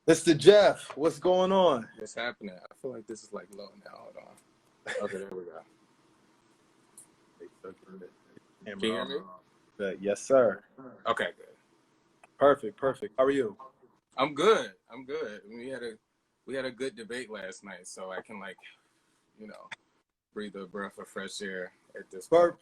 Mr. Jeff, what's going on? What's happening? I feel like this is like low now. Hold on. Okay, there we go. Can you hear me? Yes, sir. Okay, good. Perfect. How are you? I'm good. We had a good debate last night, so I can you know, breathe a breath of fresh air at this point.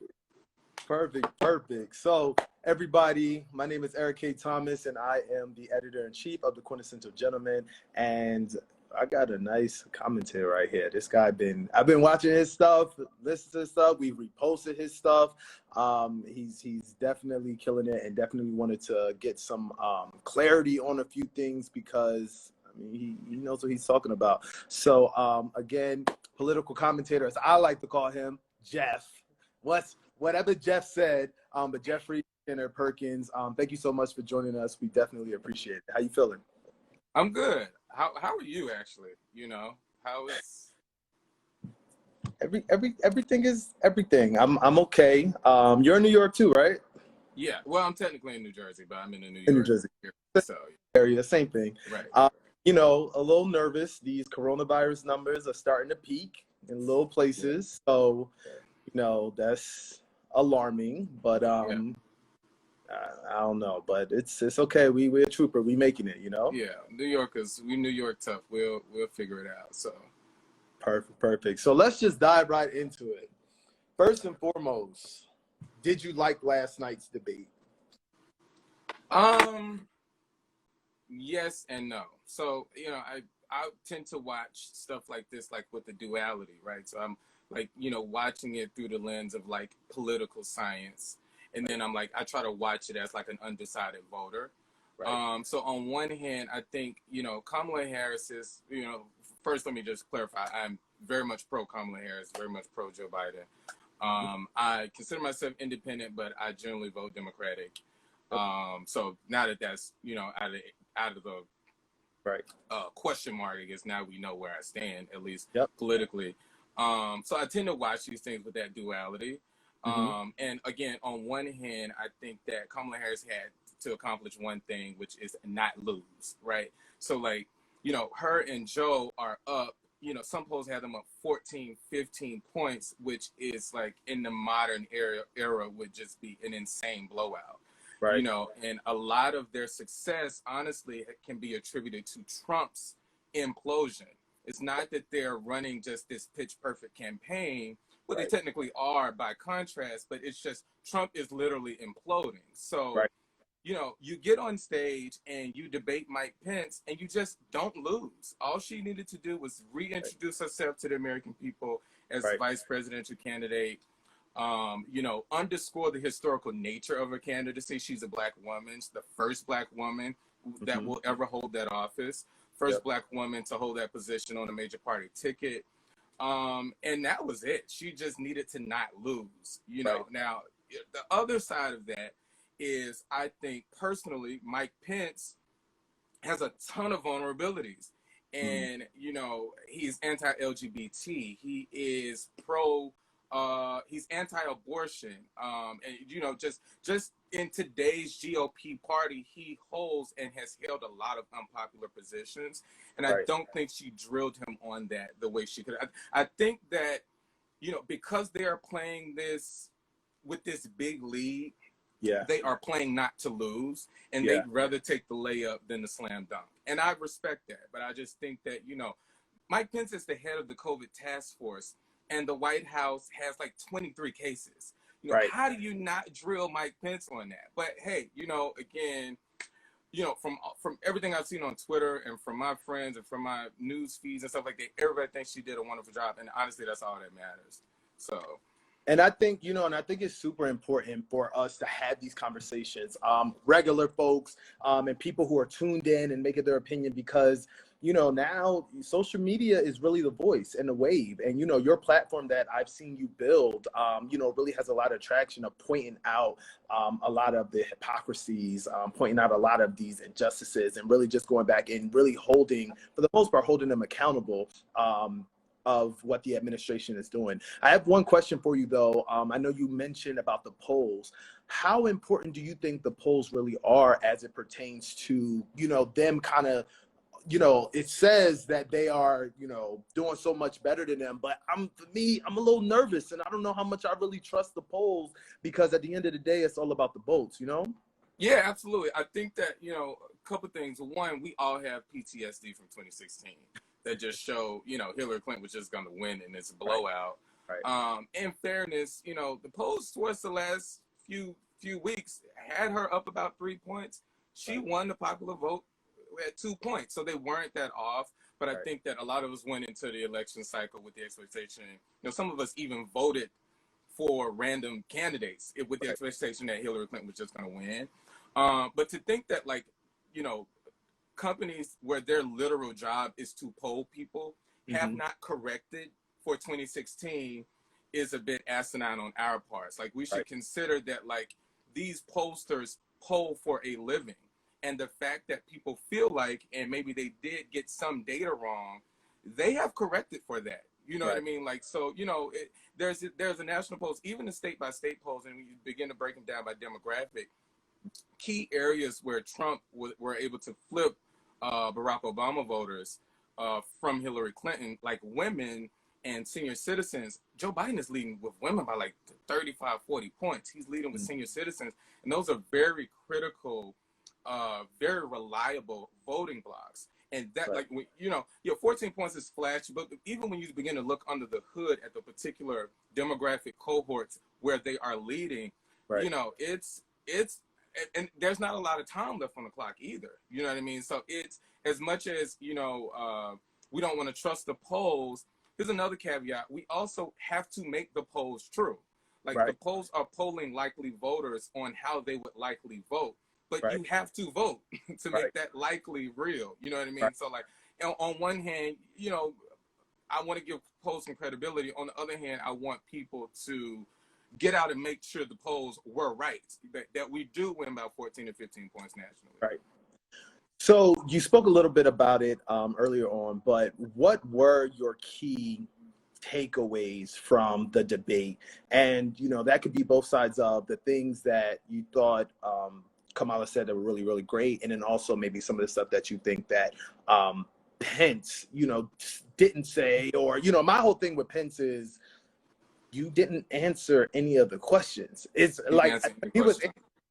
Perfect. So, everybody, my name is Eric K. Thomas, and I am the editor-in-chief of the Quintessential Gentleman. And I got a nice commentator right here. This guy I've been watching his stuff, listening to his stuff. We've reposted his stuff. He's definitely killing it, and definitely wanted to get some clarity on a few things because I mean he knows what he's talking about. So again, political commentator, as I like to call him, Jeff. Whatever Jeff said, but Jeffrey Skinner-Perkins, thank you so much for joining us. We definitely appreciate it. How you feeling? I'm good. How are you actually? How is Everything is everything. I'm okay. You're in New York too, right? Yeah. Well, I'm technically in New Jersey, but I'm in the New In New York Jersey. area, so Area, same thing. right. A little nervous. These coronavirus numbers are starting to peak in little places. Yeah. So, that's alarming, but I don't know, but it's okay. We're a trooper. We making it, Yeah, New Yorkers, we New York tough. We'll figure it out. So perfect. So let's just dive right into it. First and foremost, did you like last night's debate? Yes and no. So I tend to watch stuff like this, like with the duality, right? So I'm watching it through the lens of like political science, and then I try to watch it as like an undecided voter. Right. So on one hand, I think Kamala Harris is first let me just clarify, I'm very much pro Kamala Harris, very much pro Joe Biden. I consider myself independent, but I generally vote Democratic. So now that that's out of the right question mark, I guess now we know where I stand, at least politically. So I tend to watch these things with that duality. And again, on one hand, I think that Kamala Harris had to accomplish one thing, which is not lose, right? So her and Joe are up. Some polls have them up 14, 15 points, which is like in the modern era would just be an insane blowout. Right. And a lot of their success, honestly, can be attributed to Trump's implosion. It's not that they're running just this pitch perfect campaign. Well, they technically are by contrast, but it's just Trump is literally imploding. So, you get on stage and you debate Mike Pence and you just don't lose. All she needed to do was reintroduce herself to the American people as vice presidential candidate. Underscore the historical nature of her candidacy. She's a black woman. She's the first black woman that will ever hold that office. First black woman to hold that position on a major party ticket. And that was it. She just needed to not lose. Now, the other side of that is, I think personally, Mike Pence has a ton of vulnerabilities. And, he's anti-LGBT. He is he's anti-abortion. And, just in today's GOP party, he holds and has held a lot of unpopular positions. And I don't think she drilled him on that the way she could. I think that, because they are playing this with this big lead, they are playing not to lose, and they'd rather take the layup than the slam dunk. And I respect that. But I just think that, Mike Pence is the head of the COVID task force, and the White House has like 23 cases. How do you not drill Mike Pence on that? But hey, again, from everything I've seen on Twitter and from my friends and from my news feeds and stuff like that, everybody thinks she did a wonderful job. And honestly, that's all that matters. So. And I think, it's super important for us to have these conversations, regular folks and people who are tuned in and making their opinion, because, now social media is really the voice and the wave. And, your platform that I've seen you build, really has a lot of traction of pointing out a lot of the hypocrisies, pointing out a lot of these injustices, and really just going back and really holding, for the most part, holding them accountable of what the administration is doing. I have one question for you, though. I know you mentioned about the polls. How important do you think the polls really are as it pertains to, them kind of you know, it says that they are, you know, doing so much better than them. But for me, I'm a little nervous, and I don't know how much I really trust the polls, because at the end of the day, it's all about the votes, you know? Yeah, absolutely. I think that, you know, a couple things. One, we all have PTSD from 2016 that just show, you know, Hillary Clinton was just going to win in this blowout. Right. In fairness, you know, the polls towards the last few weeks had her up about 3 points. She won the popular vote at 2 points, so they weren't that off. But I think that a lot of us went into the election cycle with the expectation, you know, some of us even voted for random candidates with the expectation that Hillary Clinton was just going to win. But to think that, like, you know, companies where their literal job is to poll people have not corrected for 2016 is a bit asinine on our parts. Like, we should consider that, like, these pollsters poll for a living. And the fact that people feel like, and maybe they did get some data wrong, they have corrected for that. You know what I mean? Like, so, you know, there's a national polls, even the state by state polls, and when you begin to break them down by demographic, key areas where Trump were able to flip Barack Obama voters from Hillary Clinton, like women and senior citizens. Joe Biden is leading with women by like 35, 40 points. He's leading with senior citizens. And those are very critical, very reliable voting blocks. And that, like, you know, 14 points is flashy, but even when you begin to look under the hood at the particular demographic cohorts where they are leading, you know, it's, and there's not a lot of time left on the clock either. You know what I mean? So it's, as much as, you know, we don't want to trust the polls, here's another caveat. We also have to make the polls true. Like, the polls are polling likely voters on how they would likely vote. But you have to vote to make that likely real. You know what I mean? So, like, on one hand, you know, I want to give polls some credibility. On the other hand, I want people to get out and make sure the polls were right, that we do win about 14 or 15 points nationally. Right. So you spoke a little bit about it earlier on, but what were your key takeaways from the debate? And, you know, that could be both sides of the things that you thought Kamala said that were really, really great, and then also maybe some of the stuff that you think that Pence, you know, didn't say. Or, you know, my whole thing with Pence is you didn't answer any of the questions. It's like he was in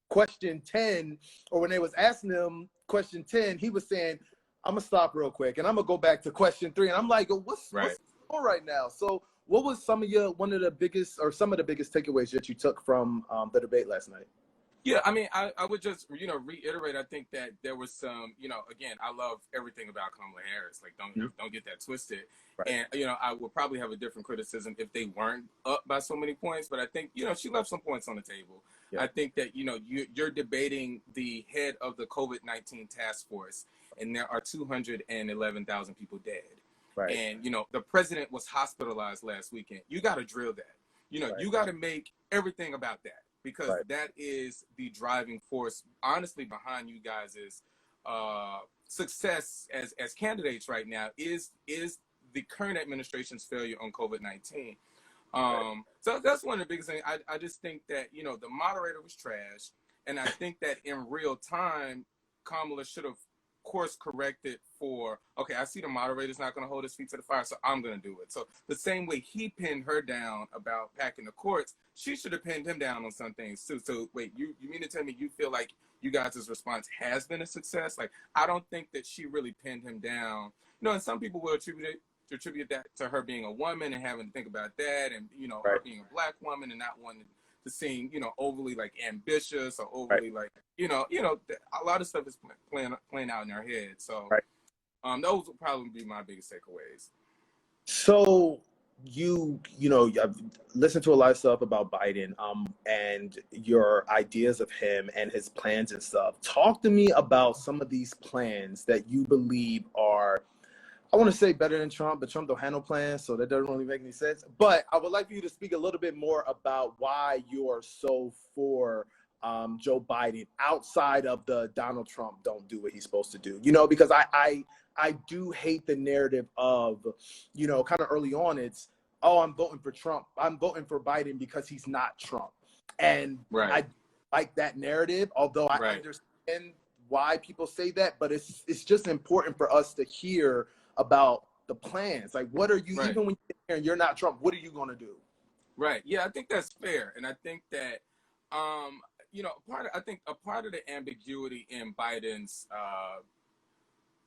question 10, or when they was asking him question 10, he was saying, I'm gonna stop real quick and I'm gonna go back to question 3. And I'm like, what's going on right now? So what was some of the biggest takeaways that you took from the debate last night? Yeah, I mean, I would just, you know, reiterate. I think that there was some, you know, again, I love everything about Kamala Harris. Like, don't get that twisted. And, you know, I would probably have a different criticism if they weren't up by so many points. But I think, you know, she left some points on the table. I think that, you know, you're debating the head of the COVID-19 task force, and there are 211,000 people dead. And, you know, the president was hospitalized last weekend. You got to drill that. You know, you got to make everything about that. Because that is the driving force, honestly, behind you guys' success as candidates right now is the current administration's failure on COVID-19. So that's one of the biggest things. I just think that, you know, the moderator was trash. And I think that in real time, Kamala should have course corrected for, okay, I see the moderator's not going to hold his feet to the fire, so I'm going to do it. So the same way he pinned her down about packing the courts, she should have pinned him down on some things too. So wait, you mean to tell me you feel like you guys' response has been a success? Like, I don't think that she really pinned him down. You know, and some people will attribute that to her being a woman and having to think about that, and, you know, her being a black woman and not wanting to seem, you know, overly like ambitious or overly like, you know, a lot of stuff is playing out in our head. So those would probably be my biggest takeaways. So you know, I've listened to a lot of stuff about Biden and your ideas of him and his plans and stuff. Talk to me about some of these plans that you believe are, I want to say better than Trump, but Trump don't have no plans, so that doesn't really make any sense. But I would like for you to speak a little bit more about why you are so for Joe Biden outside of the Donald Trump don't do what he's supposed to do. You know, because I do hate the narrative of, you know, kind of early on, it's, oh, I'm voting for Trump. I'm voting for Biden because he's not Trump. And I like that narrative, although I understand why people say that, but it's just important for us to hear about the plans. Like, what are you, Right. even when you're here and you're not Trump, what are you going to do? Right. Yeah, I think that's fair. And I think that, you know, I think a part of the ambiguity in Biden's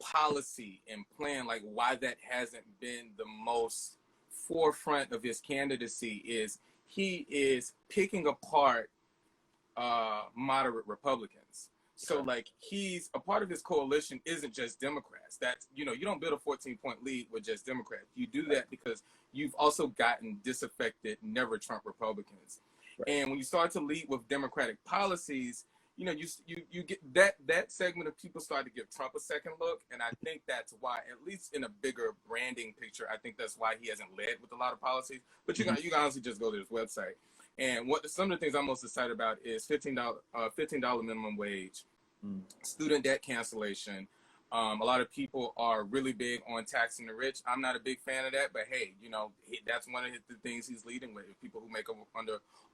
policy and plan, like why that hasn't been the most forefront of his candidacy, is he is picking apart moderate Republicans. So like he's a part of his coalition isn't just Democrats. That's, you know, you don't build a 14-point lead with just Democrats. You do that because you've also gotten disaffected, never Trump Republicans. Right. And when you start to lead with Democratic policies, you know, you get that segment of people start to give Trump a second look. And I think that's why, at least in a bigger branding picture, I think that's why he hasn't led with a lot of policies. But you can honestly just go to his website. And some of the things I'm most excited about is $15 minimum wage, student debt cancellation. A lot of people are really big on taxing the rich. I'm not a big fan of that, but hey, you know, that's one of the things he's leading with. People who make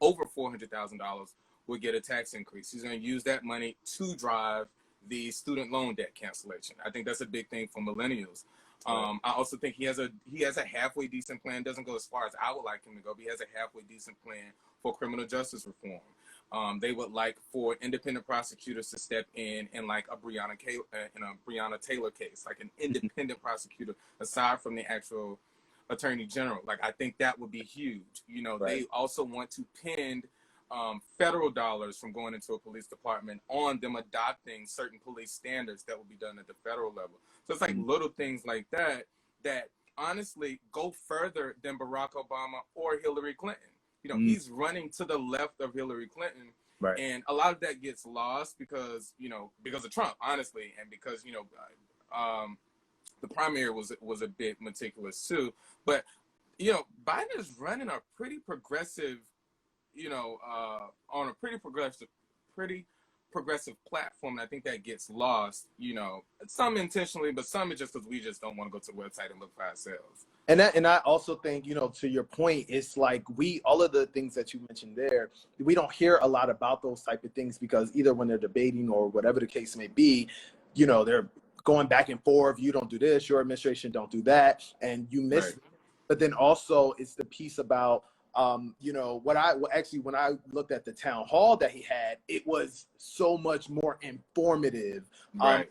over $400,000 will get a tax increase. He's going to use that money to drive the student loan debt cancellation. I think that's a big thing for millennials. I also think he has a halfway decent plan. Doesn't go as far as I would like him to go, but he has a halfway decent plan for criminal justice reform. They would like for independent prosecutors to step in like a Breonna Taylor case, like an independent prosecutor aside from the actual attorney general. Like, I think that would be huge. You know, they also want to pin federal dollars from going into a police department on them adopting certain police standards that will be done at the federal level. So it's like little things like that that honestly go further than Barack Obama or Hillary Clinton. You know, he's running to the left of Hillary Clinton. Right. And a lot of that gets lost because of Trump, honestly, and because, you know, the primary was a bit meticulous too. But, you know, Biden is running a pretty progressive, you know, on a pretty progressive platform. And I think that gets lost, you know, some intentionally, but some is just because we just don't want to go to the website and look for ourselves. And I also think, you know, to your point, it's like all of the things that you mentioned there, we don't hear a lot about those type of things because either when they're debating or whatever the case may be, you know, they're going back and forth. You don't do this, your administration don't do that, and you miss. Right. But then also it's the piece about, you know, when I looked at the town hall that he had, it was so much more informative. Right.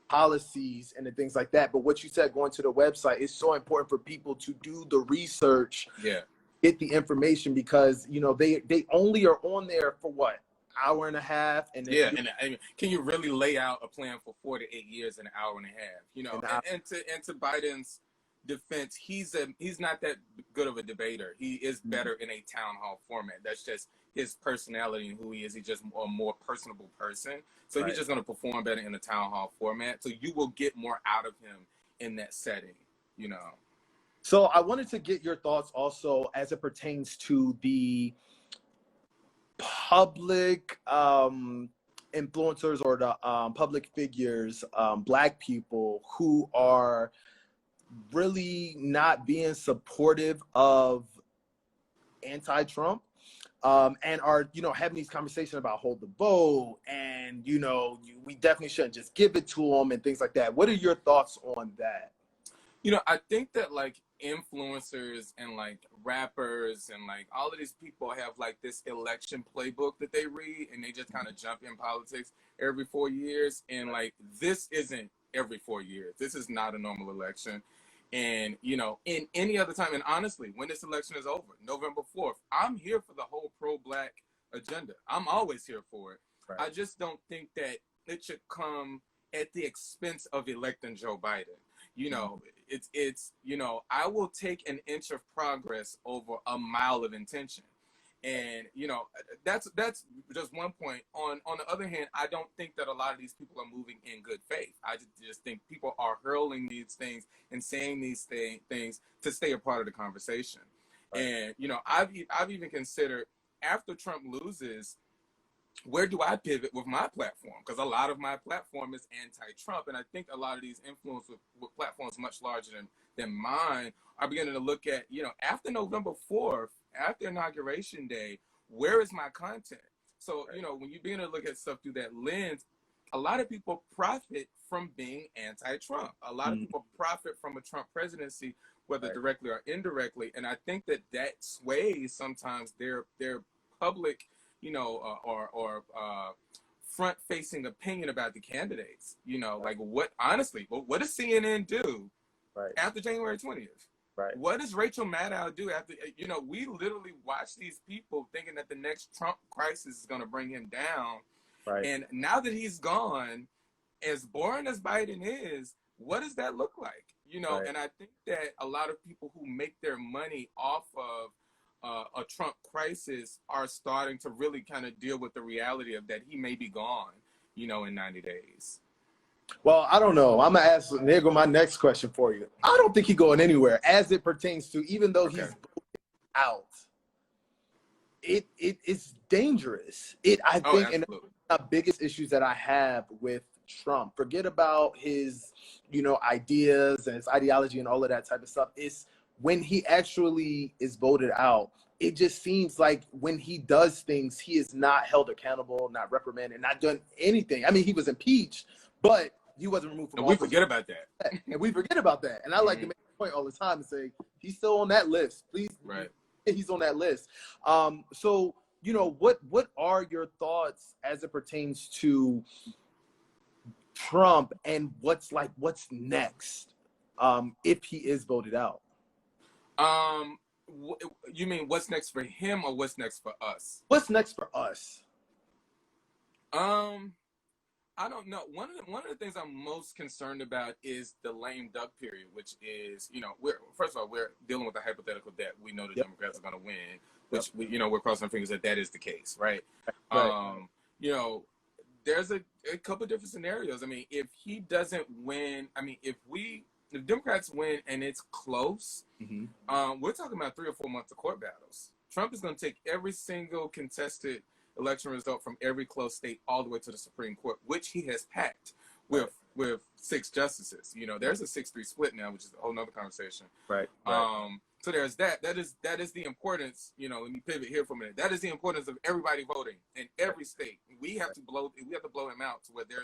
Policies and the things like that. But what you said, going to the website, is so important for people to do the research, get the information, because, you know, they only are on there for what, hour and a half. And and I mean, can you really lay out a plan for 4 to 8 years in an hour and a half? You know, and to Biden's defense, he's not that good of a debater. He is better in a town hall format. That's just his personality and who he is. He's just a more personable person. So he's just going to perform better in a town hall format. So you will get more out of him in that setting, you know. So I wanted to get your thoughts also as it pertains to the public influencers or the public figures, Black people who are really not being supportive of anti-Trump. And are, you know, having these conversations about hold the vote and, you know, we definitely shouldn't just give it to them and things like that. What are your thoughts on that? You know, I think that like influencers and like rappers and like all of these people have like this election playbook that they read and they just kind of jump in politics every 4 years. And like, this isn't every 4 years. This is not a normal election. And, you know, in any other time, and honestly, when this election is over, November 4th, I'm here for the whole pro-Black agenda. I'm always here for it. Right. I just don't think that it should come at the expense of electing Joe Biden. You know, it's you know, I will take an inch of progress over a mile of intention. And, you know, that's just one point. On the other hand, I don't think that a lot of these people are moving in good faith. I just think people are hurling these things and saying these things to stay a part of the conversation. Right. And, you know, I've even considered, after Trump loses, where do I pivot with my platform? Because a lot of my platform is anti-Trump. And I think a lot of these influencers with platforms much larger than mine are beginning to look at, you know, after November 4th, after Inauguration Day, where is my content? So, you know, when you begin to look at stuff through that lens, a lot of people profit from being anti-Trump. A lot of people profit from a Trump presidency, whether directly or indirectly. And I think that sways sometimes their public, or front-facing opinion about the candidates. Like what does CNN do after January 20th? Right. What does Rachel Maddow do after, we literally watch these people thinking that the next Trump crisis is going to bring him down. Right. And now that he's gone, as boring as Biden is, what does that look like? And I think that a lot of people who make their money off of a Trump crisis are starting to really kind of deal with the reality of that he may be gone, in 90 days. Well, I don't know. I'm going to ask, there go my next question for you. I don't think he's going anywhere as it pertains to, even though he's out. It's dangerous. I think, and the biggest issues that I have with Trump, forget about his, ideas and his ideology and all of that type of stuff, is when he actually is voted out, it just seems like when he does things, he is not held accountable, not reprimanded, not done anything. I mean, he was impeached, but he wasn't removed from office. We forget about that. And we forget about that. And I like to make a point all the time and say, he's still on that list. Please, he's on that list. So, what are your thoughts as it pertains to Trump and what's next if he is voted out? You mean what's next for him or what's next for us? What's next for us? I don't know. One of the things I'm most concerned about is the lame duck period, which is, first of all, we're dealing with a hypothetical that we know the Democrats are going to win, which we're crossing our fingers that is the case, right? There's a couple of different scenarios. I mean, if he doesn't win, if Democrats win and it's close, we're talking about 3 or 4 months of court battles. Trump is going to take every single contested election result from every close state all the way to the Supreme Court, which he has packed with 6 justices. There's a 6-3 split now, which is a whole nother conversation. Right. So there's that. That is the importance. Let me pivot here for a minute. That is the importance of everybody voting in every state. We have to blow him out to where there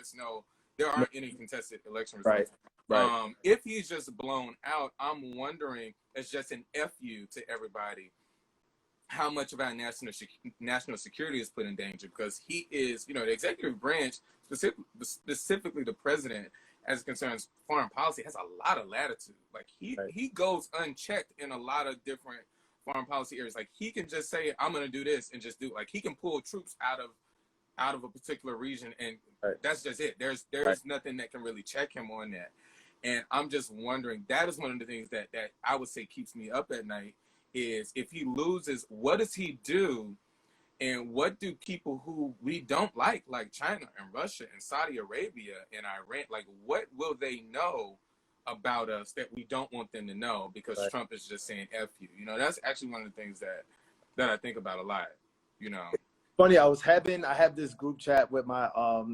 aren't any contested election results. Right. If he's just blown out, I'm wondering, as just an FU to everybody, how much of our national security is put in danger, because he is, the executive branch, specifically the president, as it concerns foreign policy, has a lot of latitude. Like he goes unchecked in a lot of different foreign policy areas. Like he can just say, I'm going to do this and just do it. Like he can pull troops out of a particular region, and that's just it. There's nothing that can really check him on that. And I'm just wondering, that is one of the things that I would say keeps me up at night, is if he loses, what does he do? And what do people who we don't like China and Russia and Saudi Arabia and Iran, what will they know about us that we don't want them to know, because Trump is just saying F you? That's actually one of the things that I think about a lot, Funny, I have this group chat with my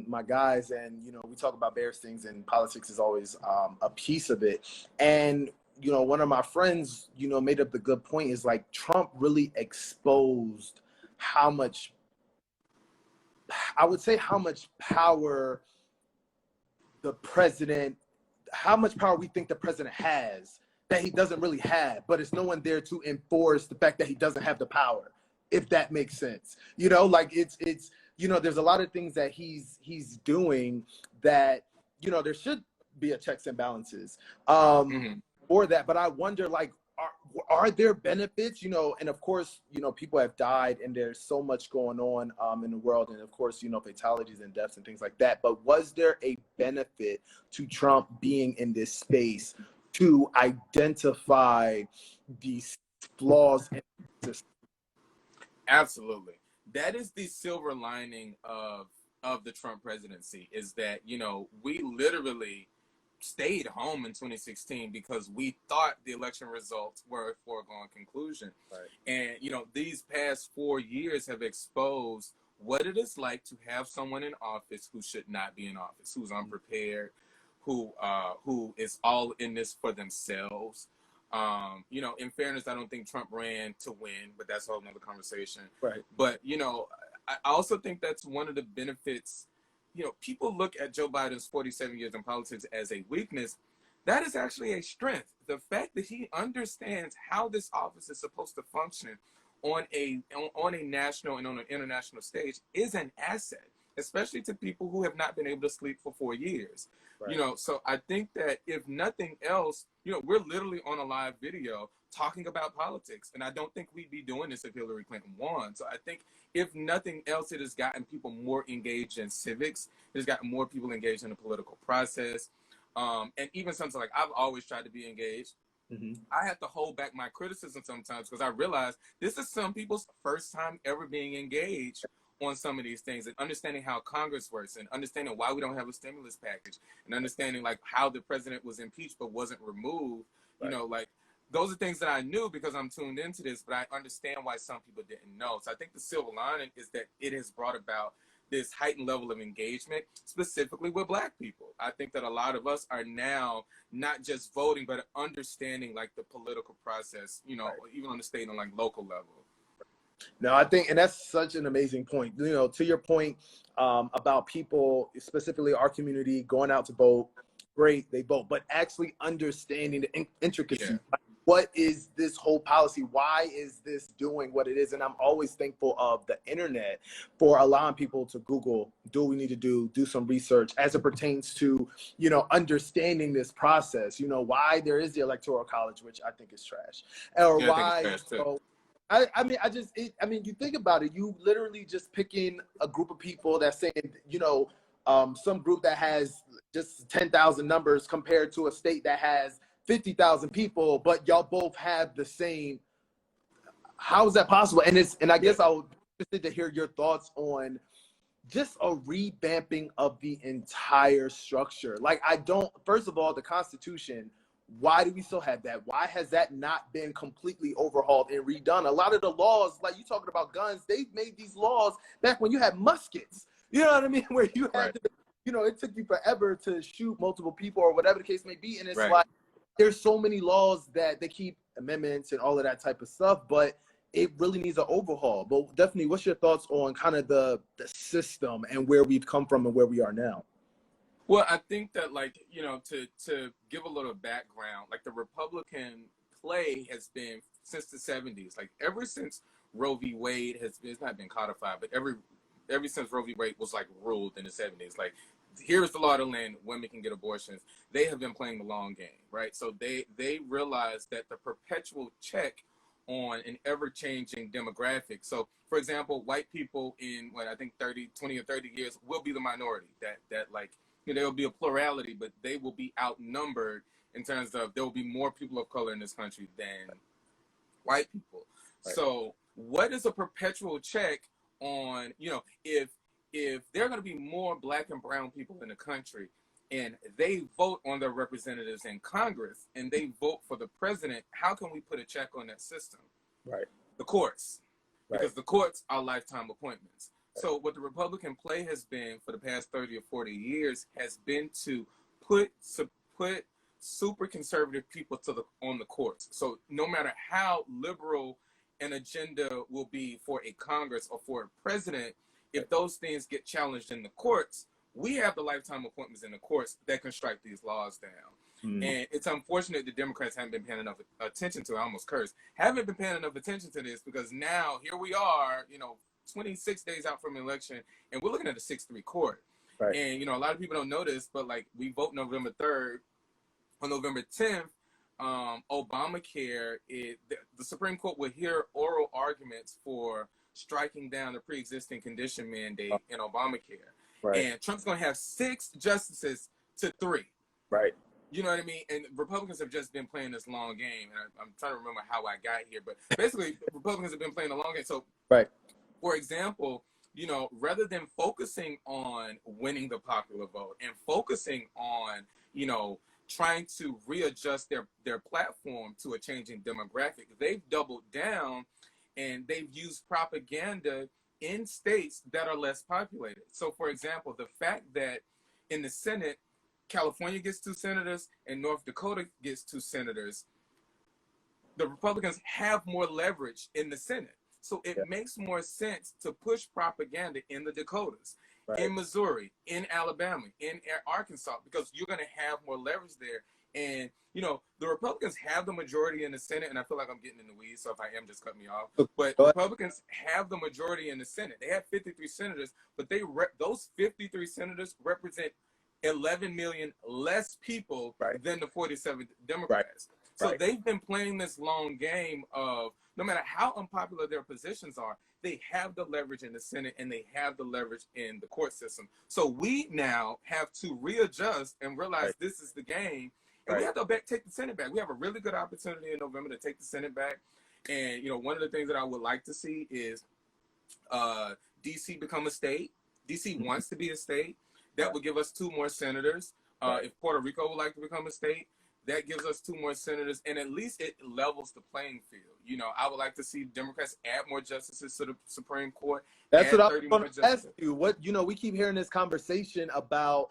my guys, and we talk about various things, and politics is always a piece of it. And one of my friends made up the good point, is like Trump really exposed how much power the president, how much power we think the president has that he doesn't really have, but it's no one there to enforce the fact that he doesn't have the power, if that makes sense. It's there's a lot of things that he's doing that there should be a checks and balances for that. But I wonder, are there benefits? And of course, people have died, and there's so much going on in the world, and of course, fatalities and deaths and things like that. But was there a benefit to Trump being in this space to identify these flaws in the system? Absolutely. That is the silver lining of the Trump presidency, is that, we literally stayed home in 2016 because we thought the election results were a foregone conclusion. Right. And, these past 4 years have exposed what it is like to have someone in office who should not be in office, who's unprepared, who is all in this for themselves. In fairness, I don't think Trump ran to win, but that's a whole nother conversation. Right. But, I also think that's one of the benefits people look at Joe Biden's 47 years in politics as a weakness. That is actually a strength. The fact that he understands how this office is supposed to function on a national and on an international stage is an asset, especially to people who have not been able to sleep for 4 years. Right. So I think that if nothing else, we're literally on a live video talking about politics, and I don't think we'd be doing this if Hillary Clinton won. So I think if nothing else, it has gotten people more engaged in civics. It has gotten more people engaged in the political process. And even something like, I've always tried to be engaged. Mm-hmm. I have to hold back my criticism sometimes because I realize this is some people's first time ever being engaged on some of these things, and understanding how Congress works, and understanding why we don't have a stimulus package, and understanding like how the president was impeached but wasn't removed. Right. Like those are things that I knew because I'm tuned into this, but I understand why some people didn't know. So I think the silver lining is that it has brought about this heightened level of engagement, specifically with Black people. I think that a lot of us are now not just voting, but understanding like the political process, right. Even on the state and like local level. No, I think, and that's such an amazing point. To your point about people, specifically our community, going out to vote, great, they vote, but actually understanding the intricacy. Yeah. Like, what is this whole policy? Why is this doing what it is? And I'm always thankful of the internet for allowing people to Google, do what we need to do some research as it pertains to, understanding this process, why there is the Electoral College, which I think is trash. Or yeah, why, you think about it, you literally just picking a group of people that's saying, some group that has just 10,000 numbers compared to a state that has 50,000 people, but y'all both have the same. How is that possible? And I guess I would be interested to hear your thoughts on just a revamping of the entire structure. Like, first of all, the Constitution, why do we still have that? Why has that not been completely overhauled and redone? A lot of the laws, like you talking about guns, they made these laws back when you had muskets. You know what I mean? Where you had to, it took you forever to shoot multiple people or whatever the case may be. And it's like, there's so many laws that they keep amendments and all of that type of stuff, but it really needs an overhaul. But definitely, what's your thoughts on kind of the system and where we've come from and where we are now? Well, I think that, to give a little background, like the Republican play has been since the 70s, like ever since Roe v. Wade it's not been codified, but ever since Roe v. Wade was like ruled in the 70s, like here's the law of the land, women can get abortions. They have been playing the long game, right? So they realized that the perpetual check on an ever-changing demographic. So, for example, white people in, I think 20 or 30 years will be the minority. That there will be a plurality, but they will be outnumbered in terms of there will be more people of color in this country than white people. Right. So what is a perpetual check on, if there are going to be more Black and brown people in the country and they vote on their representatives in Congress and they vote for the president, how can we put a check on that system? Right. The courts. Right. Because the courts are lifetime appointments. Right. So what the Republican play has been for the past 30 or 40 years has been to put super conservative people on the courts. So no matter how liberal an agenda will be for a Congress or for a president, if those things get challenged in the courts, we have the lifetime appointments in the courts that can strike these laws down. Mm. And it's unfortunate the Democrats haven't been paying enough attention to it. I almost cursed. Haven't been paying enough attention to this because now here we are, 26 days out from the election, and we're looking at a 6-3 court. Right. And, a lot of people don't know this, but we vote November 3rd. On November 10th, Obamacare, the Supreme Court will hear oral arguments for striking down the pre-existing condition mandate in Obamacare. Right. And Trump's going to have 6 justices to 3. Right. You know what I mean? And Republicans have just been playing this long game. And I'm trying to remember how I got here. But basically, Republicans have been playing the long game. So, right. For example, rather than focusing on winning the popular vote and focusing on, trying to readjust their platform to a changing demographic, they've doubled down and they've used propaganda in states that are less populated. So, for example, the fact that in the Senate, California gets 2 senators and North Dakota gets 2 senators, the Republicans have more leverage in the Senate. So it makes more sense to push propaganda in the Dakotas. in Missouri, in Alabama, in Arkansas, because you're going to have more leverage there. And, you know, the Republicans have the majority in the Senate, and I feel like I'm getting in the weeds, so if I am, just cut me off. But Republicans have the majority in the Senate. They have 53 senators, but those 53 senators represent 11 million less people than the 47 Democrats. So they've been playing this long game of no matter how unpopular their positions are, they have the leverage in the Senate and they have the leverage in the court system. So we now have to readjust and realize this is the game. And we have to take the Senate back. We have a really good opportunity in November to take the Senate back. And, you know, one of the things that I would like to see is D.C. become a state. D.C. wants to be a state. That would give us 2 more senators. If Puerto Rico would like to become a state, that gives us 2 more senators, and at least it levels the playing field. You know, I would like to see Democrats add more justices to the Supreme Court. That's what I was going to ask you. What, you know, we keep hearing this conversation about,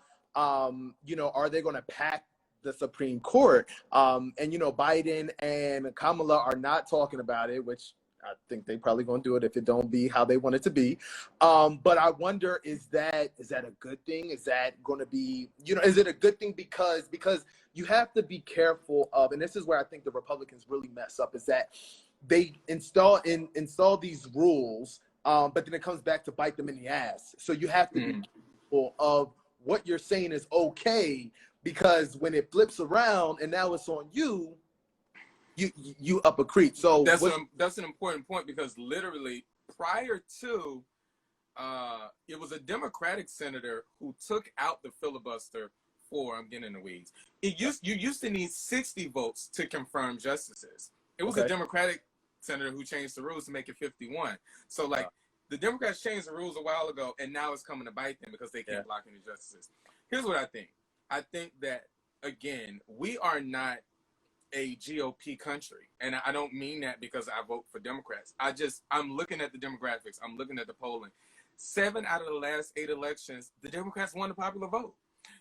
you know, are they going to pack the Supreme Court? And, you know, Biden and Kamala are not talking about it, which I think they probably going to do it if it don't be how they want it to be. But I wonder, is that a good thing? Is that going to be, you know, is it a good thing? Because you have to be careful of, and this is where I think the Republicans really mess up, is that they install these rules, but then it comes back to bite them in the ass. So you have to be careful of what you're saying is okay, because when it flips around and now it's on you, you up a creek. So that's an important point, because literally prior to it was a Democratic senator who took out the filibuster for, I'm getting in the weeds. You used to need 60 votes to confirm justices. It was a Democratic senator who changed the rules to make it 51. So like the Democrats changed the rules a while ago, and now it's coming to bite them because they can't block any justices. Here's what I think. I think that, again, we are not a GOP country. And I don't mean that because I vote for Democrats. I'm looking at the demographics. I'm looking at the polling. 7 out of the last 8 elections, the Democrats won the popular vote.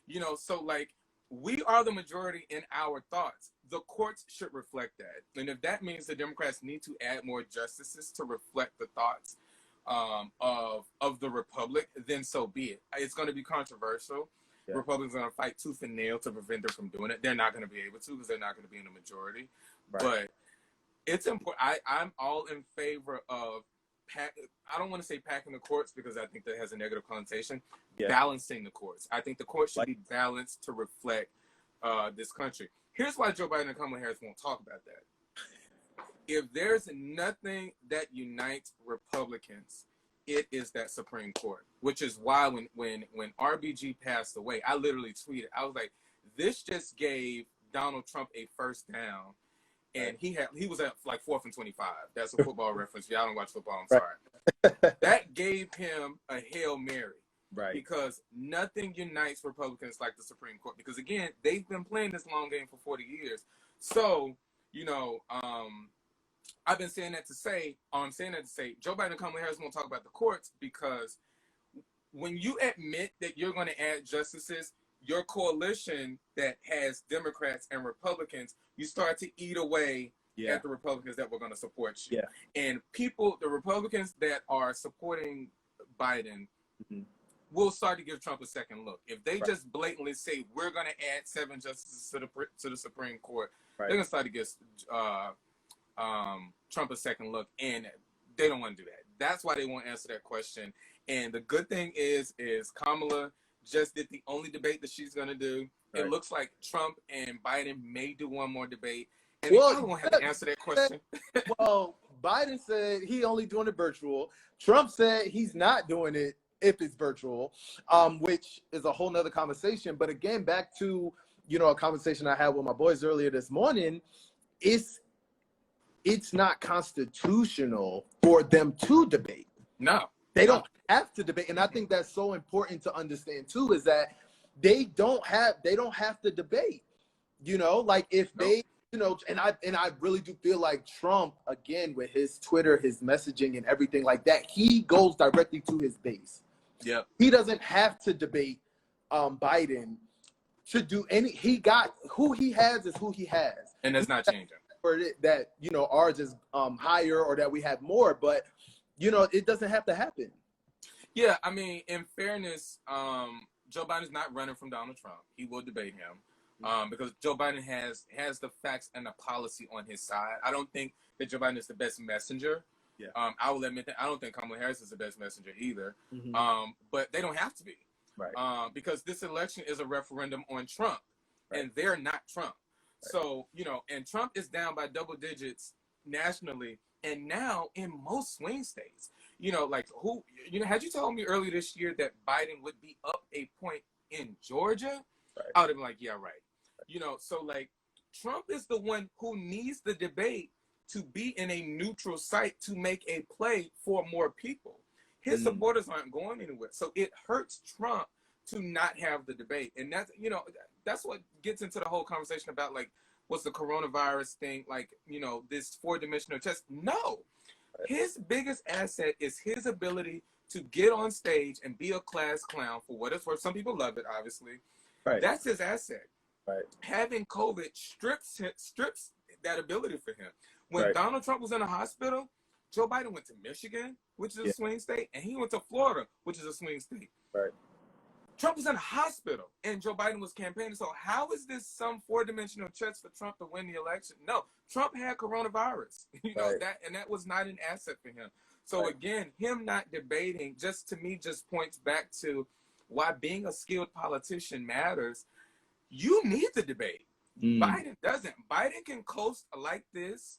You know, so like, we are the majority in our thoughts. The courts should reflect that. And if that means the Democrats need to add more justices to reflect the thoughts of the Republic, then so be it. It's going to be controversial. Yeah. Republicans are going to fight tooth and nail to prevent them from doing it. They're not going to be able to because they're not going to be in the majority. But it's important. I'm all in favor of, I don't want to say packing the courts because I think that has a negative connotation. Balancing the courts. I think the courts should be balanced to reflect this country. Here's why Joe Biden and Kamala Harris won't talk about that. If there's nothing that unites Republicans, it is that Supreme Court, which is why when RBG passed away, I literally tweeted, I was like, this just gave Donald Trump a first down, and he was at like 4th and 25. That's a football reference. Y'all don't watch football, I'm sorry. That gave him a Hail Mary. Because nothing unites Republicans like the Supreme Court. Because again, they've been playing this long game for 40 years. So, you know, I've been saying that to say, Joe Biden and Kamala Harris won't talk about the courts, because when you admit that you're going to add justices, your coalition that has Democrats and Republicans, you start to eat away at the Republicans that were going to support you. And the Republicans that are supporting Biden, will start to give Trump a second look. If they just blatantly say, we're going to add 7 justices to the Supreme Court, they're going to start to give Trump a second look, and they don't want to do that. That's why they won't answer that question. And the good thing is Kamala just did the only debate that she's going to do. It looks like Trump and Biden may do one more debate, and they probably won't have to answer that question. Well, Biden said he only doing it virtual. Trump said he's not doing it if it's virtual, which is a whole nother conversation. But again, back to, you know, a conversation I had with my boys earlier this morning, it's not constitutional for them to debate. No. They don't have to debate. And I think that's so important to understand too, is that they don't have to debate. You know, like if they, you know, and I really do feel like Trump, again, with his Twitter, his messaging and everything like that, he goes directly to his base. He doesn't have to debate Biden to do any. Who he has is who he has, and that's not changing. Or that, you know, ours is higher, or that we have more, but you know, it doesn't have to happen. Yeah, I mean, in fairness, Joe Biden's not running from Donald Trump. He will debate him because Joe Biden has the facts and the policy on his side. I don't think that Joe Biden is the best messenger. Yeah. I will admit that I don't think Kamala Harris is the best messenger either. But they don't have to be. Right. Because this election is a referendum on Trump, and they're not Trump. Right. So, and Trump is down by double digits nationally, and now in most swing states. Had you told me earlier this year that Biden would be up a point in Georgia, I would have been like, yeah, right. So like Trump is the one who needs the debate to be in a neutral site to make a play for more people. His supporters aren't going anywhere. So it hurts Trump to not have the debate. And that's what gets into the whole conversation about like, what's the coronavirus thing? Like, this 4-dimensional chess. No, his biggest asset is his ability to get on stage and be a class clown for what it's worth. Some people love it, obviously. Right. That's his asset. Right. Having COVID strips that ability for him. When Donald Trump was in a hospital, Joe Biden went to Michigan, which is a swing state, and he went to Florida, which is a swing state. Right. Trump was in a hospital, and Joe Biden was campaigning. So how is this some 4-dimensional chess for Trump to win the election? No, Trump had coronavirus. That was not an asset for him. So again, him not debating to me points back to why being a skilled politician matters. You need the debate. Biden doesn't. Biden can coast like this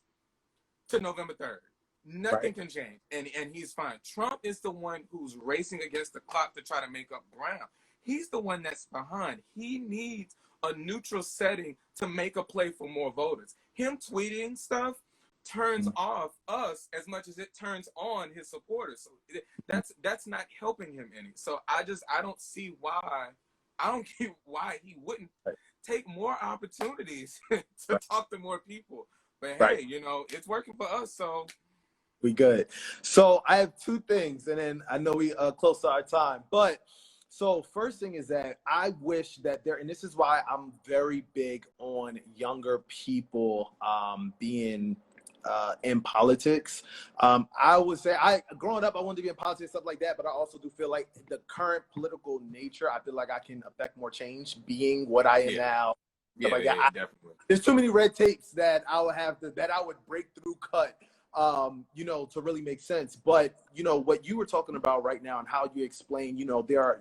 to November 3rd. Nothing can change, and he's fine. Trump is the one who's racing against the clock to try to make up ground. He's the one that's behind. He needs a neutral setting to make a play for more voters. Him tweeting stuff turns off us as much as it turns on his supporters. So that's not helping him any. So I don't see why. I don't get why he wouldn't take more opportunities to talk to more people. But hey, it's working for us, so. We good. So I have two things, and then I know we close to our time. But so first thing is that I wish that and this is why I'm very big on younger people being in politics. I would say growing up, I wanted to be in politics, stuff like that, but I also do feel like the current political nature, I feel like I can affect more change being what I am now. Definitely. There's too many red tapes that I would break through, cut. To really make sense. But, what you were talking about right now and how you explain, there are,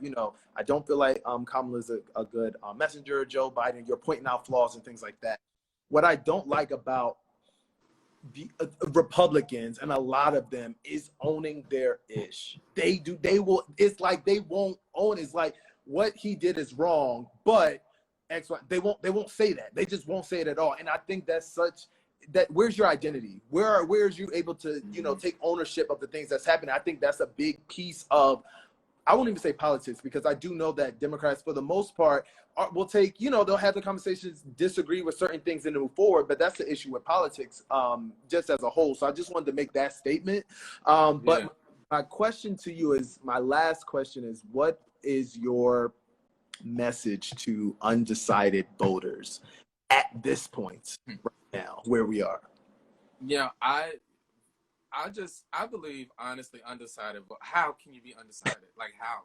I don't feel like Kamala is a good messenger, Joe Biden, you're pointing out flaws and things like that. What I don't like about the Republicans, and a lot of them, is owning their ish. It's like they won't own it. It's like what he did is wrong, but they won't say that. They just won't say it at all. And I think that's where's your identity? Where is you able to, take ownership of the things that's happening? I think that's a big piece of, I won't even say politics, because I do know that Democrats, for the most part, will take, they'll have the conversations, disagree with certain things and move forward, but that's the issue with politics, just as a whole. So I just wanted to make that statement. But my question to you my last question is, what is your message to undecided voters at this point right now, where we are? I believe, honestly, undecided, but how can you be undecided? Like, how?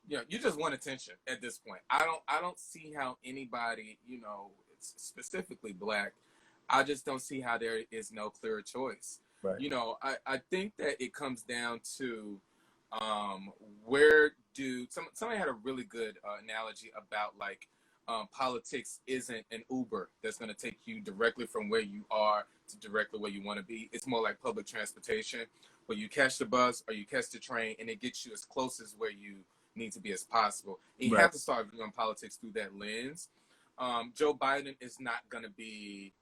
You just want attention at this point. I don't see how anybody, specifically Black, I just don't see how there is no clear choice. Right. I think that it comes down to somebody had a really good analogy about like, politics isn't an Uber that's going to take you directly from where you are to directly where you want to be. It's more like public transportation, where you catch the bus or you catch the train, and it gets you as close as where you need to be as possible. And you have to start viewing politics through that lens. Joe Biden is not going to be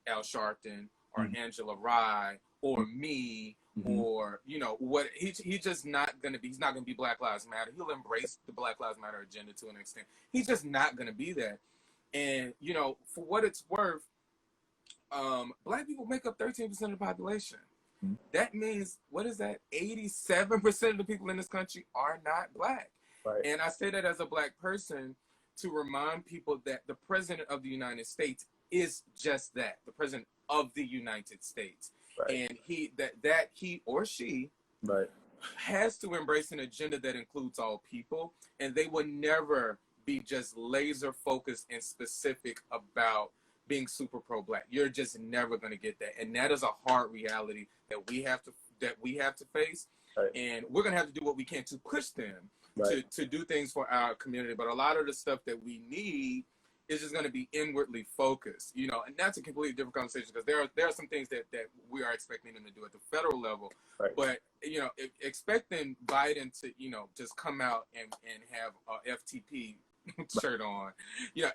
Al Sharpton or Angela Rye or me or what he's just not going to be. He's not going to be Black Lives Matter. He'll embrace the Black Lives Matter agenda to an extent. He's just not going to be that. And for what it's worth, Black people make up 13% of the population. That means, what is that? 87% of the people in this country are not Black. Right. And I say that as a Black person to remind people that the President of the United States is just that, the President of the United States. Right. And he or she has to embrace an agenda that includes all people, and they will never be just laser focused and specific about being super pro-black. You're just never going to get that, and that is a hard reality that we have to face. Right. And we're going to have to do what we can to push them to do things for our community. But a lot of the stuff that we need is just going to be inwardly focused, you know, and that's a completely different conversation, because there are some things that we are expecting them to do at the federal level, but, you know, expecting Biden to, you know, just come out and have a FTP shirt on, you know,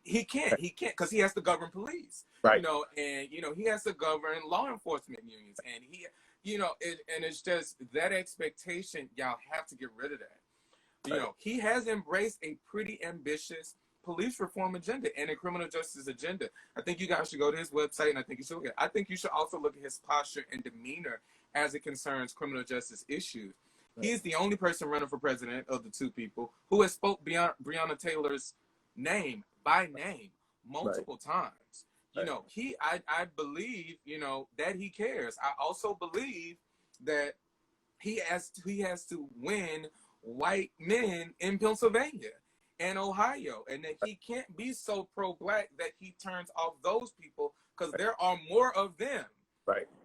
he can't because he has to govern police, you know, and, you know, he has to govern law enforcement unions, and he, you know, and it's just that expectation, y'all have to get rid of that. You know, he has embraced a pretty ambitious police reform agenda and a criminal justice agenda. I think you guys should go to his website, and I think you should look at. I think you should also look at his posture and demeanor as it concerns criminal justice issues. He is the only person running for president of the two people who has spoke Breonna Taylor's name by name multiple times. You know, I believe, you know, that he cares. I also believe that he has to win white men in Pennsylvania and Ohio, and that he can't be so pro-black that he turns off those people, because there are more of them,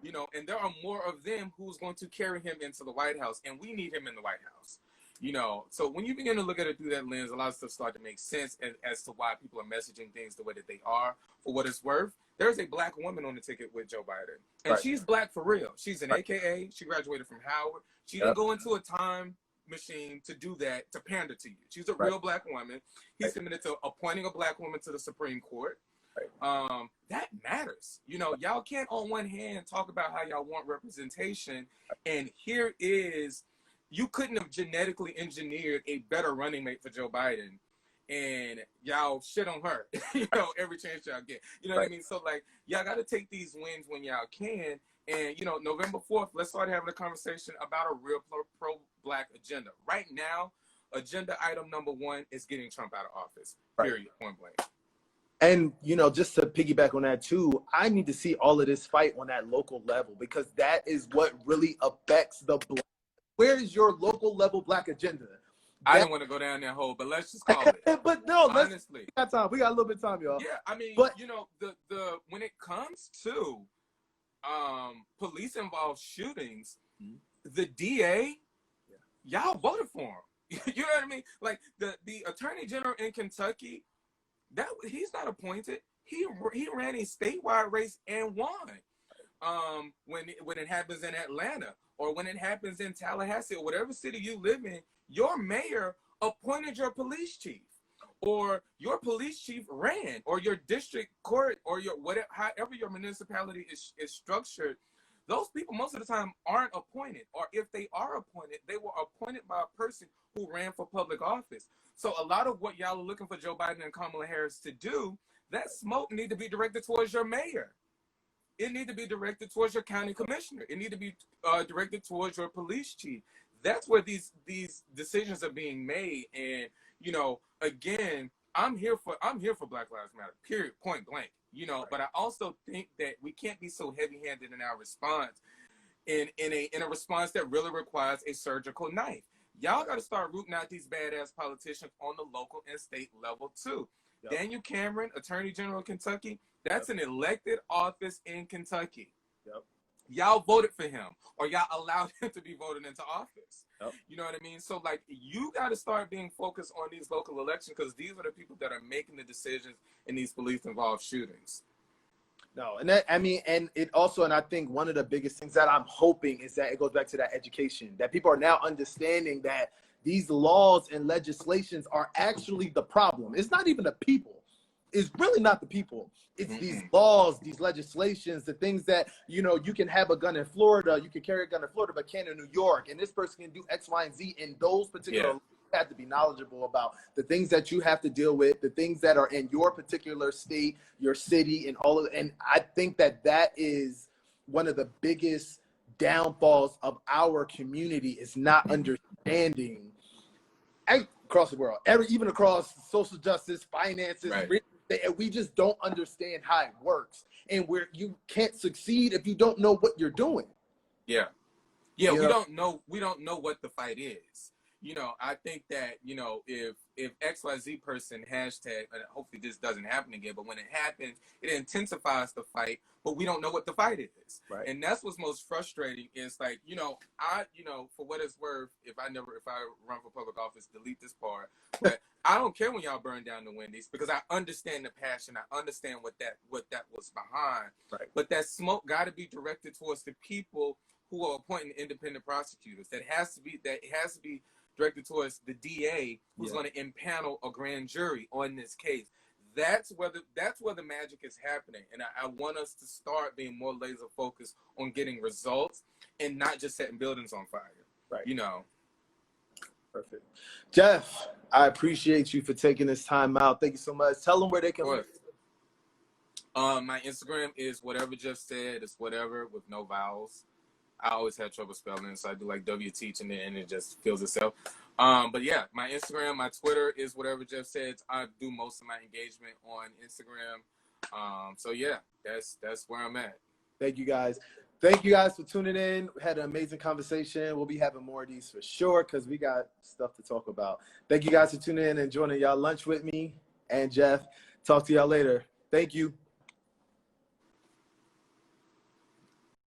you know, and there are more of them who's going to carry him into the White House, and we need him in the White House, you know. So when you begin to look at it through that lens, a lot of stuff starts to make sense as to why people are messaging things the way that they are. For what it's worth, there's a black woman on the ticket with Joe Biden, and she's black for real. She's an AKA. She graduated from Howard. She didn't go into a time machine to do that, to pander to you. She's a real black woman. He's committed to appointing a black woman to the Supreme Court. That matters. You know, y'all can't on one hand talk about how y'all want representation, and here is, you couldn't have genetically engineered a better running mate for Joe Biden, and y'all shit on her, you know, every chance y'all get. You know what I mean? So, like, y'all got to take these wins when y'all can. And, you know, November 4th, let's start having a conversation about a real pro-black agenda. Right now, agenda item number 1 is getting Trump out of office, period, point blank. And, you know, just to piggyback on that too, I need to see all of this fight on that local level, because that is what really affects the black. Where is your local level black agenda? I don't want to go down that hole, but let's just call it. But no, honestly, we got time. We got a little bit of time, y'all. Yeah, I mean, you know, the when it comes to police involved shootings, the DA, y'all voted for him. You know what I mean? Like the attorney general in Kentucky, he's not appointed. He ran a statewide race and won. When it happens in Atlanta, or when it happens in Tallahassee, or whatever city you live in, your mayor appointed your police chief, or your police chief ran, or your district court, or your whatever, however your municipality is structured. Those people most of the time aren't appointed, or if they are appointed, they were appointed by a person who ran for public office. So a lot of what y'all are looking for Joe Biden and Kamala Harris to do, that smoke need to be directed towards your mayor. It need to be directed towards your county commissioner. It need to be directed towards your police chief. That's where these decisions are being made. And, you know, again, I'm here for Black Lives Matter, period, point blank. You know, but I also think that we can't be so heavy-handed in our response, in a response that really requires a surgical knife. Y'all got to start rooting out these badass politicians on the local and state level too. Yep. Daniel Cameron, Attorney General of Kentucky, that's an elected office in Kentucky. Yep. Y'all voted for him, or y'all allowed him to be voted into office. Yep. You know what I mean? So, like, you got to start being focused on these local elections, because these are the people that are making the decisions in these police-involved shootings. No, and that, I mean, and it also, and I think one of the biggest things that I'm hoping is that it goes back to that education, that people are now understanding that these laws and legislations are actually the problem. It's not even the people. It's really not the people. It's these laws, these legislations, the things that, you know, you can have a gun in Florida, you can carry a gun in Florida, but can't in New York. And this person can do X, Y, and Z in those particular you have to be knowledgeable about the things that you have to deal with, the things that are in your particular state, your city, and all of it. And I think that that is one of the biggest downfalls of our community, is not understanding across the world, even across social justice, finances, and we just don't understand how it works. And where you can't succeed if you don't know what you're doing. Yeah. Yeah, we don't know what the fight is. You know, I think that, you know, if XYZ person hashtag, and hopefully this doesn't happen again, but when it happens, it intensifies the fight, but we don't know what the fight is. Right. And that's what's most frustrating is like, you know, for what it's worth, if I run for public office, delete this part, but I don't care when y'all burn down the Wendy's because I understand the passion. I understand what that was behind. Right. But that smoke got to be directed towards the people who are appointing independent prosecutors. That has to be directed towards the DA who's going to impanel a grand jury on this case. That's where the magic is happening, and I want us to start being more laser focused on getting results and not just setting buildings on fire. Right. You know. Perfect. Jeff, I appreciate you for taking this time out. Thank you so much. Tell them where they can. My Instagram is whatever Jeff said. It's whatever with no vowels. I always have trouble spelling, so I do like W teaching it, and it just feels itself. But yeah, my Instagram, my Twitter is whatever Jeff said. I do most of my engagement on Instagram. So yeah, that's where I'm at. Thank you guys. Thank you guys for tuning in. We had an amazing conversation. We'll be having more of these for sure because we got stuff to talk about. Thank you guys for tuning in and joining y'all lunch with me and Jeff. Talk to y'all later. Thank you.